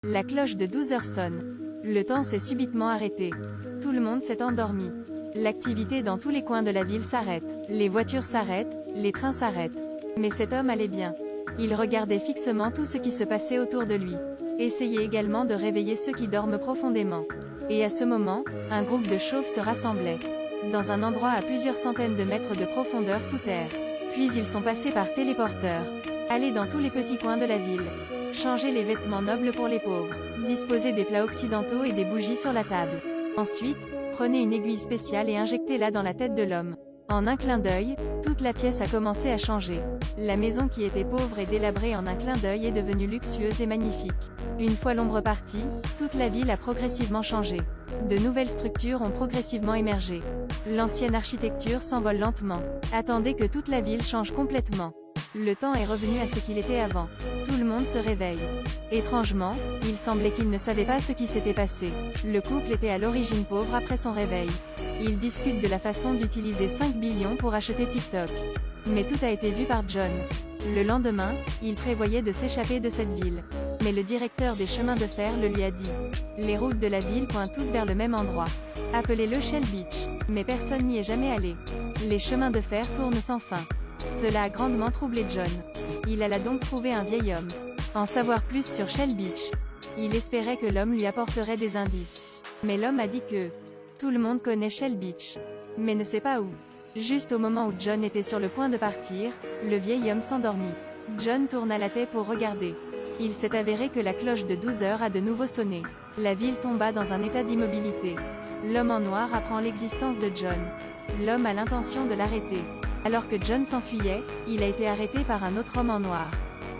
La cloche de 12 heures sonne. Le temps s'est subitement arrêté. Tout le monde s'est endormi. L'activité dans tous les coins de la ville s'arrête. Les voitures s'arrêtent, les trains s'arrêtent. Mais cet homme allait bien. Il regardait fixement tout ce qui se passait autour de lui. Essayait également de réveiller ceux qui dorment profondément. Et à ce moment, un groupe de chauves se rassemblait. Dans un endroit à plusieurs centaines de mètres de profondeur sous terre. Puis ils sont passés par téléporteur. Aller dans tous les petits coins de la ville. Changer les vêtements nobles pour les pauvres. Disposer des plats occidentaux et des bougies sur la table. Ensuite, prenez une aiguille spéciale et injectez-la dans la tête de l'homme. En un clin d'œil, toute la pièce a commencé à changer. La maison qui était pauvre et délabrée en un clin d'œil est devenue luxueuse et magnifique. Une fois l'ombre partie, toute la ville a progressivement changé. De nouvelles structures ont progressivement émergé. L'ancienne architecture s'envole lentement. Attendez que toute la ville change complètement. Le temps est revenu à ce qu'il était avant. Tout le monde se réveille. Étrangement, il semblait qu'il ne savait pas ce qui s'était passé. Le couple était à l'origine pauvre après son réveil. Ils discutent de la façon d'utiliser 5 billions pour acheter TikTok. Mais tout a été vu par John. Le lendemain, il prévoyait de s'échapper de cette ville. Mais le directeur des chemins de fer le lui a dit. Les routes de la ville pointent toutes vers le même endroit. Appelez-le Shell Beach. Mais personne n'y est jamais allé. Les chemins de fer tournent sans fin. Cela a grandement troublé John. Il alla donc trouver un vieil homme. En savoir plus sur Shell Beach. Il espérait que l'homme lui apporterait des indices. Mais l'homme a dit que tout le monde connaît Shell Beach, mais ne sait pas où. Juste au moment où John était sur le point de partir, le vieil homme s'endormit. John tourna la tête pour regarder. Il s'est avéré que la cloche de 12 heures a de nouveau sonné. La ville tomba dans un état d'immobilité. L'homme en noir apprend l'existence de John. L'homme a l'intention de l'arrêter. Alors que John s'enfuyait, il a été arrêté par un autre homme en noir.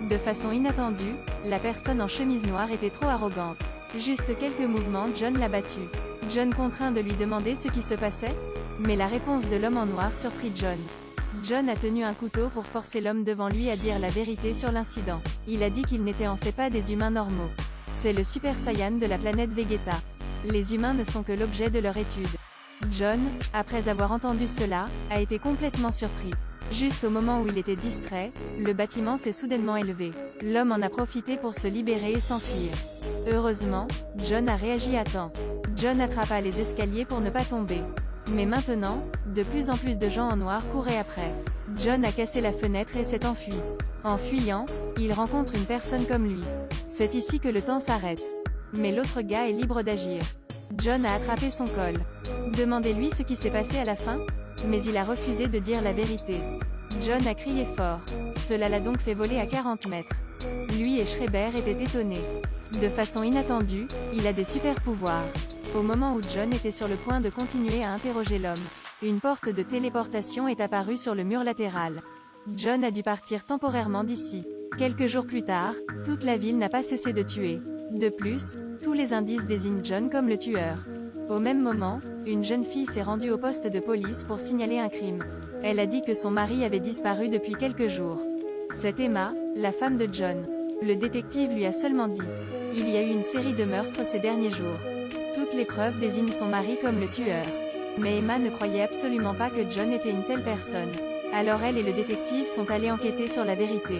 De façon inattendue, la personne en chemise noire était trop arrogante. Juste quelques mouvements, John l'a battu. John contraint de lui demander ce qui se passait, mais la réponse de l'homme en noir surprit John. John a tenu un couteau pour forcer l'homme devant lui à dire la vérité sur l'incident. Il a dit qu'il n'était en fait pas des humains normaux. C'est le Super Saiyan de la planète Vegeta. Les humains ne sont que l'objet de leur étude. John, après avoir entendu cela, a été complètement surpris. Juste au moment où il était distrait, le bâtiment s'est soudainement élevé. L'homme en a profité pour se libérer et s'enfuir. Heureusement, John a réagi à temps. John attrapa les escaliers pour ne pas tomber. Mais maintenant, de plus en plus de gens en noir couraient après. John a cassé la fenêtre et s'est enfui. En fuyant, il rencontre une personne comme lui. C'est ici que le temps s'arrête. Mais l'autre gars est libre d'agir. John a attrapé son col. Demandez-lui ce qui s'est passé à la fin, mais il a refusé de dire la vérité. John a crié fort. Cela l'a donc fait voler à 40 mètres. Lui et Schreiber étaient étonnés. De façon inattendue, il a des super pouvoirs. Au moment où John était sur le point de continuer à interroger l'homme, une porte de téléportation est apparue sur le mur latéral. John a dû partir temporairement d'ici. Quelques jours plus tard, toute la ville n'a pas cessé de tuer. De plus, tous les indices désignent John comme le tueur. Au même moment, une jeune fille s'est rendue au poste de police pour signaler un crime. Elle a dit que son mari avait disparu depuis quelques jours. C'est Emma, la femme de John. Le détective lui a seulement dit. Il y a eu une série de meurtres ces derniers jours. Toutes les preuves désignent son mari comme le tueur. Mais Emma ne croyait absolument pas que John était une telle personne. Alors elle et le détective sont allés enquêter sur la vérité.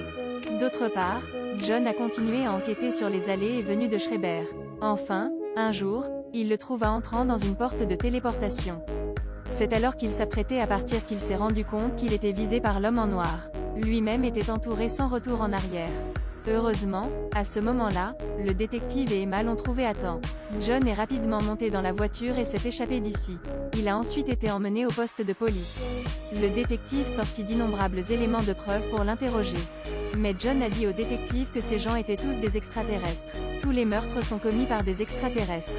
D'autre part, John a continué à enquêter sur les allées et venues de Schreiber. Enfin, un jour, il le trouva entrant dans une porte de téléportation. C'est alors qu'il s'apprêtait à partir qu'il s'est rendu compte qu'il était visé par l'homme en noir. Lui-même était entouré sans retour en arrière. Heureusement, à ce moment-là, le détective et Emma l'ont trouvé à temps. John est rapidement monté dans la voiture et s'est échappé d'ici. Il a ensuite été emmené au poste de police. Le détective sortit d'innombrables éléments de preuve pour l'interroger. Mais John a dit au détective que ces gens étaient tous des extraterrestres. Tous les meurtres sont commis par des extraterrestres.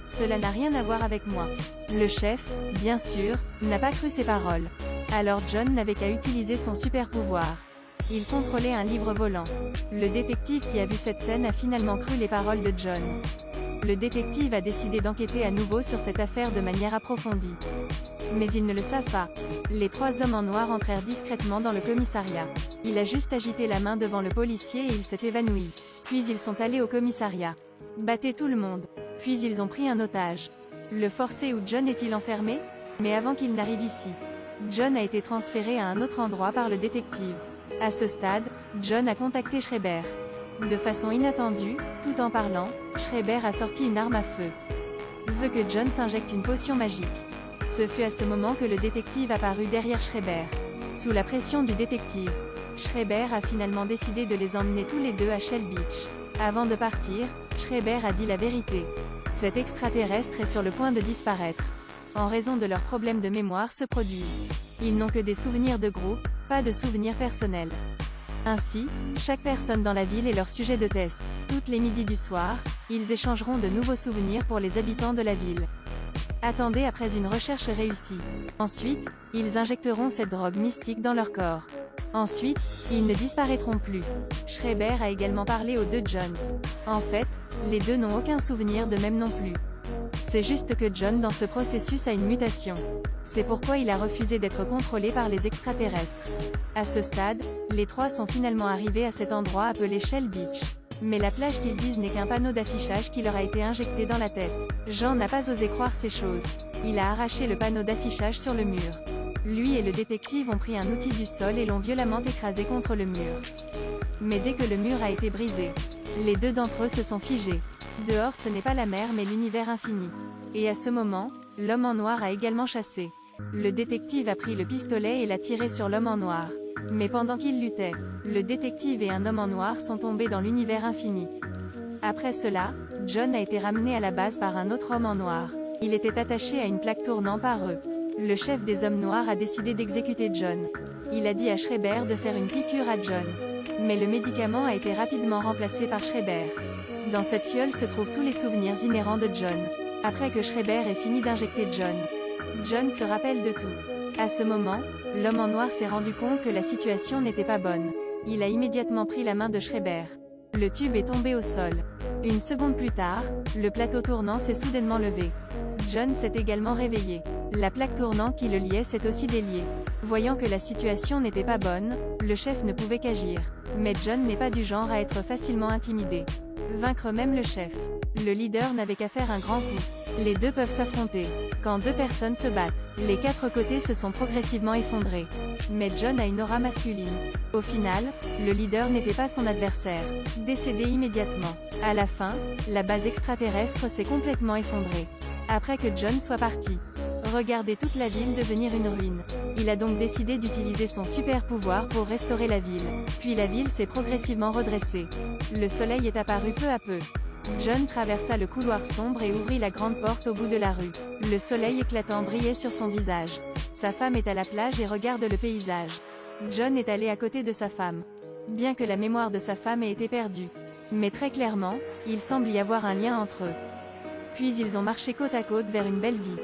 Cela n'a rien à voir avec moi. Le chef, bien sûr, n'a pas cru ses paroles. Alors John n'avait qu'à utiliser son super pouvoir. Il contrôlait un livre volant. Le détective qui a vu cette scène a finalement cru les paroles de John. Le détective a décidé d'enquêter à nouveau sur cette affaire de manière approfondie. Mais ils ne le savent pas. Les trois hommes en noir entrèrent discrètement dans le commissariat. Il a juste agité la main devant le policier et il s'est évanoui. Puis ils sont allés au commissariat. Battez tout le monde. Puis ils ont pris un otage. Le forcé où John est-il enfermé? Mais avant qu'il n'arrive ici, John a été transféré à un autre endroit par le détective. À ce stade, John a contacté Schreiber. De façon inattendue, tout en parlant, Schreiber a sorti une arme à feu. Veut que John s'injecte une potion magique. Ce fut à ce moment que le détective apparut derrière Schreiber. Sous la pression du détective, Schreiber a finalement décidé de les emmener tous les deux à Shell Beach. Avant de partir, Schreiber a dit la vérité. Cet extraterrestre est sur le point de disparaître. En raison de leurs problèmes de mémoire se produisent. Ils n'ont que des souvenirs de groupe, pas de souvenirs personnels. Ainsi, chaque personne dans la ville est leur sujet de test. Toutes les midis du soir, ils échangeront de nouveaux souvenirs pour les habitants de la ville. Attendez après une recherche réussie. Ensuite, ils injecteront cette drogue mystique dans leur corps. Ensuite, ils ne disparaîtront plus. Schreiber a également parlé aux deux Johns. En fait, les deux n'ont aucun souvenir de même non plus. C'est juste que John dans ce processus a une mutation. C'est pourquoi il a refusé d'être contrôlé par les extraterrestres. À ce stade, les trois sont finalement arrivés à cet endroit appelé Shell Beach. Mais la plage qu'ils disent n'est qu'un panneau d'affichage qui leur a été injecté dans la tête. Jean n'a pas osé croire ces choses. Il a arraché le panneau d'affichage sur le mur. Lui et le détective ont pris un outil du sol et l'ont violemment écrasé contre le mur. Mais dès que le mur a été brisé, les deux d'entre eux se sont figés. Dehors ce n'est pas la mer mais l'univers infini. Et à ce moment, l'homme en noir a également chassé. Le détective a pris le pistolet et l'a tiré sur l'homme en noir. Mais pendant qu'il luttait, le détective et un homme en noir sont tombés dans l'univers infini. Après cela, John a été ramené à la base par un autre homme en noir. Il était attaché à une plaque tournant par eux. Le chef des hommes noirs a décidé d'exécuter John. Il a dit à Schreiber de faire une piqûre à John. Mais le médicament a été rapidement remplacé par Schreiber. Dans cette fiole se trouvent tous les souvenirs inhérents de John. Après que Schreiber ait fini d'injecter John, John se rappelle de tout. À ce moment, l'homme en noir s'est rendu compte que la situation n'était pas bonne. Il a immédiatement pris la main de Schreiber. Le tube est tombé au sol. Une seconde plus tard, le plateau tournant s'est soudainement levé. John s'est également réveillé. La plaque tournante qui le liait s'est aussi déliée. Voyant que la situation n'était pas bonne, le chef ne pouvait qu'agir. Mais John n'est pas du genre à être facilement intimidé. Vaincre même le chef. Le leader n'avait qu'à faire un grand coup. Les deux peuvent s'affronter. Quand deux personnes se battent, les quatre côtés se sont progressivement effondrés. Mais John a une aura masculine. Au final, le leader n'était pas son adversaire. Décédé immédiatement. À la fin, la base extraterrestre s'est complètement effondrée. Après que John soit parti. Regardez toute la ville devenir une ruine. Il a donc décidé d'utiliser son super pouvoir pour restaurer la ville. Puis la ville s'est progressivement redressée. Le soleil est apparu peu à peu. John traversa le couloir sombre et ouvrit la grande porte au bout de la rue. Le soleil éclatant brillait sur son visage. Sa femme est à la plage et regarde le paysage. John est allé à côté de sa femme. Bien que la mémoire de sa femme ait été perdue. Mais très clairement, il semble y avoir un lien entre eux. Puis ils ont marché côte à côte vers une belle vie.